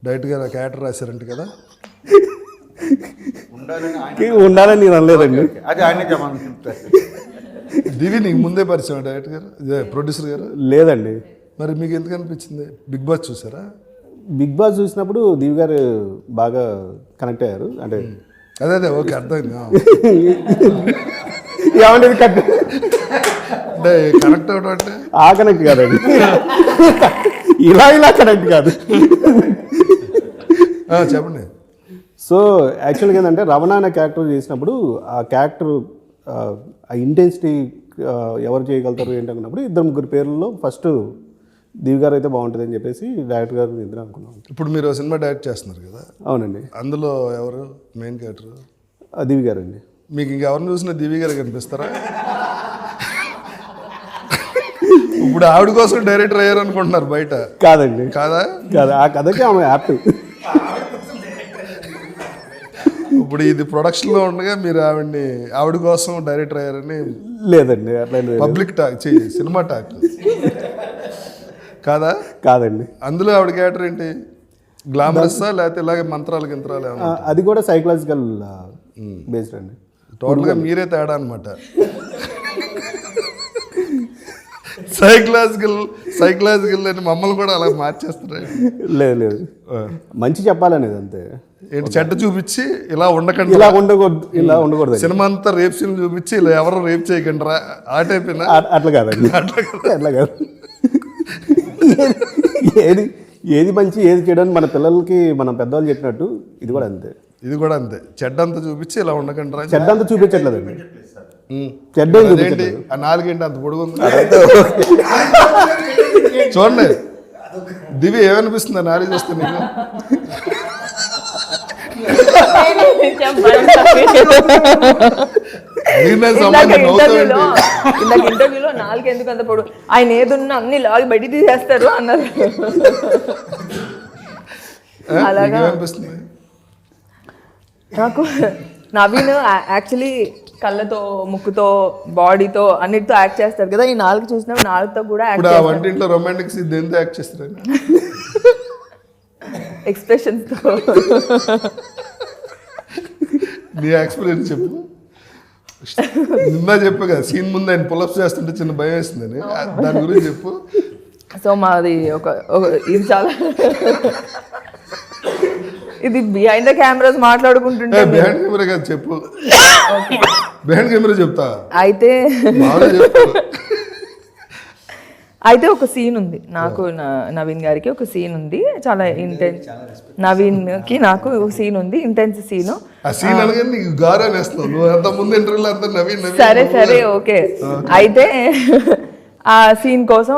Direct గా character రాశారంట కదా. ఉండాలని నేను అనలేదండి. అది ఆయన చెప్పాలి. దివి నీకు ముందే పరిచయం డైరెక్టర్ గారు, ప్రొడ్యూసర్ గారు? లేదండి. మరి మీకు ఎందుకు అనిపించింది? బిగ్ బాస్ చూసారా? బిగ్ బాస్ చూసినప్పుడు దివి గారు బాగా కనెక్ట్ అయ్యారు. అంటే అదే ఓకే అర్థమైంది. ఏమంటే అంటే కనెక్ట్ అవడం అంటే ఆ కనెక్ట్ కాదండి, ఇలా కనెక్ట్ కాదు. చెప్పండి. సో యాక్చువల్గా ఏంటంటే రమణ అనే క్యారెక్టర్ చేసినప్పుడు ఆ క్యారెక్టర్ ఆ ఇంటెన్సిటీ ఎవరు చేయగలుగుతారు ఏంటనుకున్నప్పుడు ఇద్దరు ముగ్గురు పేర్లలో ఫస్ట్ దివి గారు అయితే బాగుంటుంది అని చెప్పేసి డైరెక్టర్ గారు ఇద్దరు అనుకున్నాం. ఇప్పుడు మీరు సినిమా డైరెక్ట్ చేస్తున్నారు కదా? అవునండి. అందులో ఎవరు మెయిన్ క్యారెక్టర్? దివి గారు అండి. మీకు ఇంకెవరిని చూసినా దివి గారు కనిపిస్తారా? ఇప్పుడు ఆవిడ కోసం డైరెక్టర్ అయ్యారు అనుకుంటున్నారు బయట. కాదండి. కాదా? కాదు, ఆ కథకి ఆమె యాప్ట్. ఇప్పుడు ఇది ప్రొడక్షన్లో ఉండగా మీరు ఆవిడ కోసం డైరెక్టర్ అయ్యారని? లేదండి, అట్లా పబ్లిక్ టాక్ సినిమా టాక్ కాదా? కాదండి. అందులో ఆవిడ క్యారెక్టర్ ఏంటి? గ్లామరస్సా లేకపోతే ఇలాగే మంత్రాలు గింత్రాలు ఏమన్నా? అది కూడా సైకలాజికల్ బేస్డ్ అండి. టోటల్గా మీరే తేడా అనమాట. సైకలాజికల్ అని మమ్మల్ని కూడా అలా మార్చేస్తారు. లేదు, మంచి చెప్పాలనేది అంతే. ఏంటి చెడ్డ చూపించి ఇలా ఉండకండి, ఇలా ఉండకూడదు. సినిమా అంతా రేప్ సీన్ చూపించి ఇలా ఎవరు రేప్ చేయకండి ఆ టైప్. అట్లా కాదండి, అట్లా కాదు. ఏది మంచి ఏది చేయడానికి మన పిల్లలకి మనం పెద్దవాళ్ళు చెప్పినట్టు ఇది కూడా అంతే. ఇది కూడా అంతే, చెడ్డంతా చూపించి ఇలా ఉండకండి. చెడ్డంతా చూపించట్లేదండి. చెడ్డ ఏంటి ఆ నాలుగేంటి అంత పొడుగుంది? చూడండి దివి ఏమనిపిస్తుంది ఆ నాలుగు చూస్తే నీకు? ఇంటర్వ్యూలో నాలుగు ఎందుకు అంత పొడు, ఆయన ఏదున్నా అన్ని లాగి బయట తీసేస్తారు అన్నారు. అలాగా అనిపిస్తుంది నాకు. నవీన్ యాక్చువల్లీ కళ్ళతో, ముక్కుతో, బాడీతో అన్నిటితో యాక్ట్ చేస్తారు కదా. ఈ నాలుగు చూసినప్పుడు నాలుగుతో కూడా వంటింట్లో రొమాంటిక్స్ దేంతో యాక్ట్ చేస్తారు? ఎక్స్ప్రెషన్స్ తో. నీ ఎక్స్పీరియన్స్ చెప్పు. నిన్న చెప్పు కదా సీన్ ముందు ఆయన పులప్స్ చేస్తుంటే చిన్న భయం వేస్తుందని, దాని గురించి చెప్పు. సో మాది ఒక ఇది చాలా ఇది బిహైండ్ ద కెమెరాస్ మాట్లాడుకుంటుంటే. బిహైండ్ కెమెరా కాదు చెప్పు. బిహైండ్ కెమెరా చెప్తా. అయితే ఒక సీన్ ఉంది నాకు, నవీన్ గారికి ఒక సీన్ ఉంది, చాలా ఇంటెన్స్. నవీన్ కి నాకు సీన్ ఉంది, ఇంటెన్స్ సీన్. సరే ఓకే. అయితే ఆ సీన్ కోసం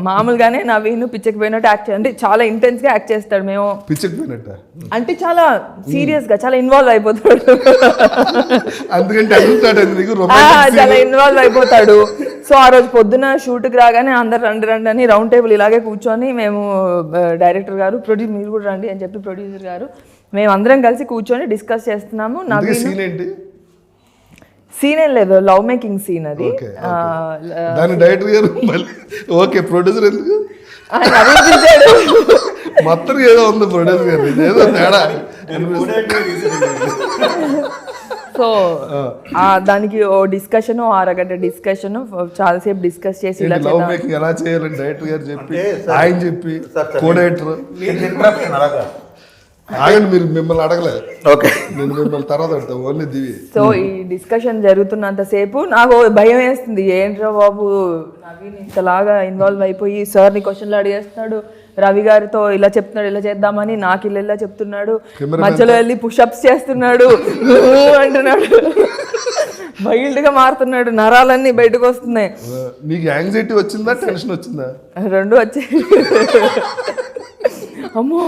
మామూలుగానే నవీన్ పిచ్చకపోయినట్టు యాక్ట్ అంటే చాలా ఇంటెన్స్ గా యాక్ట్ చేస్తాడు. మేము పిచ్చకపోయినట్టు అంటే చాలా సీరియస్ గా చాలా ఇన్వాల్వ్ అయిపోతాడు. చాలా ఇన్వాల్వ్ అయిపోతాడు. సో ఆ రోజు పొద్దున షూట్కి రాగానే అందరు రండి అని రౌండ్ టేబుల్ ఇలాగే కూర్చొని మేము డైరెక్టర్ గారు, మీరు కూడా రండి అని చెప్పి ప్రొడ్యూసర్ గారు, మేము అందరం కలిసి కూర్చొని డిస్కస్ చేస్తున్నాము. నవీన్ సీన్ ఏం లేదు, లవ్ మేకింగ్ సీన్ అది. డైరెక్టర్ గారు ఓకే, ప్రొడ్యూసర్ ఎందుకు మొత్తం ఏదో ఉంది ప్రొడ్యూసర్ గారు ఏదో తేడా. సో దానికి ఓ డిస్కషన్, అరగంట డిస్కషన్, చాలాసేపు డిస్కస్ చేసి ఎలా చేయాలని డైరెక్టర్ గారు చెప్పి ఆయన చెప్పి కో-డైరెక్టర్ ఆగండి, మీరు మిమ్మల్ని అడగలేదు. ఓకే, నేను మిమ్మల్ని తర్వాత అడుగుతా, ఓన్లీ దివి. సో ఈ డిస్కషన్ జరుగుతున్నంతసేపు నాకు భయం వేస్తుంది. ఏంట్రా బాబు నవీన్ ఇంతలాగా ఇన్వాల్వ్ అయిపోయి సార్ని క్వశ్చన్లు అడిగేస్తున్నాడు, రవి గారితో ఇలా చెప్తున్నాడు, ఇలా చేద్దామని నాకు ఇలా చెప్తున్నాడు, మధ్యలో వెళ్ళి పుషప్స్ చేస్తున్నాడు అంటున్నాడు, వైల్డ్ గా మారుతున్నాడు, నరాలన్నీ బయటకు వస్తున్నాయి. నీకు యాంగ్జైటీ వచ్చిందా, టెన్షన్ వచ్చిందా? రెండు వచ్చాయి. అమ్మో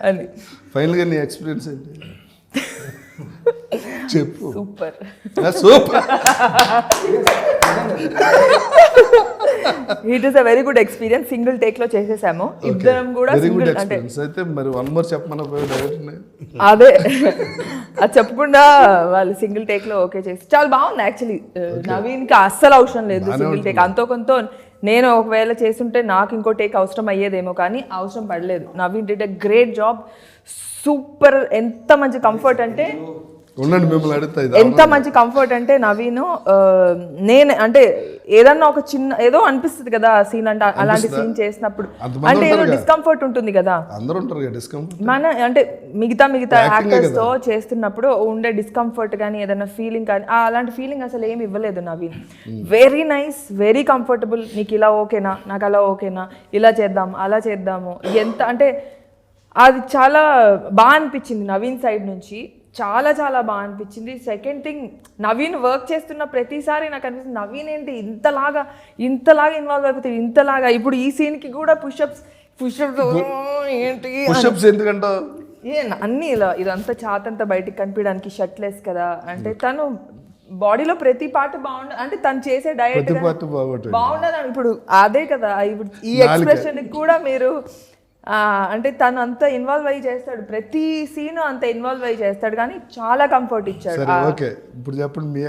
అని. ఫైనల్ గా నీ ఎక్స్పీరియన్స్ ఏంటి చెప్పు. Super. It is a very good experience. Single take లో చేసేసాము ఇద్దరం కూడా. అయితే మరి వన్ మోర్ చెప్పమని అదే అది చెప్పకుండా వాళ్ళు సింగిల్ టేక్ లో ఓకే చేసి చాలా బాగుంది. యాక్చువల్లీ నవీన్ కి అస్సలు అవసరం లేదు సింగిల్ టేక్, అంతో కొంత నేను ఒకవేళ చేస్తుంటే నాకు ఇంకో టేక్ అవసరం అయ్యేదేమో, కానీ అవసరం పడలేదు. Naveen did a great job, super. ఎంత మంచి కంఫర్ట్ అంటే ఉండండి మిమ్మల్ని అడుగుతా ఇది ఎంత మంచి కంఫర్ట్ అంటే నవీన్, నేను అంటే ఏదన్నా ఒక చిన్న ఏదో అనిపిస్తుంది కదా సీన్ అంటే, అలాంటి సీన్ చేసినప్పుడు అంటే ఏదో డిస్కంఫర్ట్ ఉంటుంది కదా, అందరూ ఉంటారు కదా డిస్కంఫర్ట్. మన అంటే మిగతా యాక్టర్స్ తో చేస్తున్నప్పుడు ఉండే డిస్కంఫర్ట్ కానీ ఏదైనా ఫీలింగ్ కానీ అలాంటి ఫీలింగ్ అసలు ఏమి ఇవ్వలేదు Naveen. Very nice, very comfortable. నీకు ఇలా ఓకేనా, నాకు అలా ఓకేనా, ఇలా చేద్దాం అలా చేద్దాము, ఎంత అంటే అది చాలా బాగా అనిపించింది నవీన్ సైడ్ నుంచి, చాలా చాలా బాగా అనిపించింది. సెకండ్ థింగ్, నవీన్ వర్క్ చేస్తున్న ప్రతిసారి నాకు అనిపిస్తుంది నవీన్ ఏంటి ఇంతలాగా ఇన్వాల్వ్ అయిపోతుంది, ఇంతలాగా. ఇప్పుడు ఈ సీన్కి కూడా పుషప్స్ ఏంటి పుషప్స్ ఎందుకంట అన్నీ ఇలా ఇదంతా చాతంతా బయటికి కనిపించడానికి, షర్ట్లెస్ కదా, అంటే తను బాడీలో ప్రతి పార్ట్ బాగుండదు, అంటే తను చేసే డయట్ బాగుండదు. ఇప్పుడు అదే కదా, ఇప్పుడు ఈ ఎక్స్ప్రెషన్ కూడా మీరు అంటే తను అంత ఇన్వాల్వ్ అయ్యి చేస్తాడు, ప్రతి సీన్ అంత ఇన్వాల్వ్ అయ్యి చేస్తాడు, కానీ చాలా కంఫర్ట్ ఇచ్చాడు. ఓకే ఇప్పుడు చెప్పండి మీ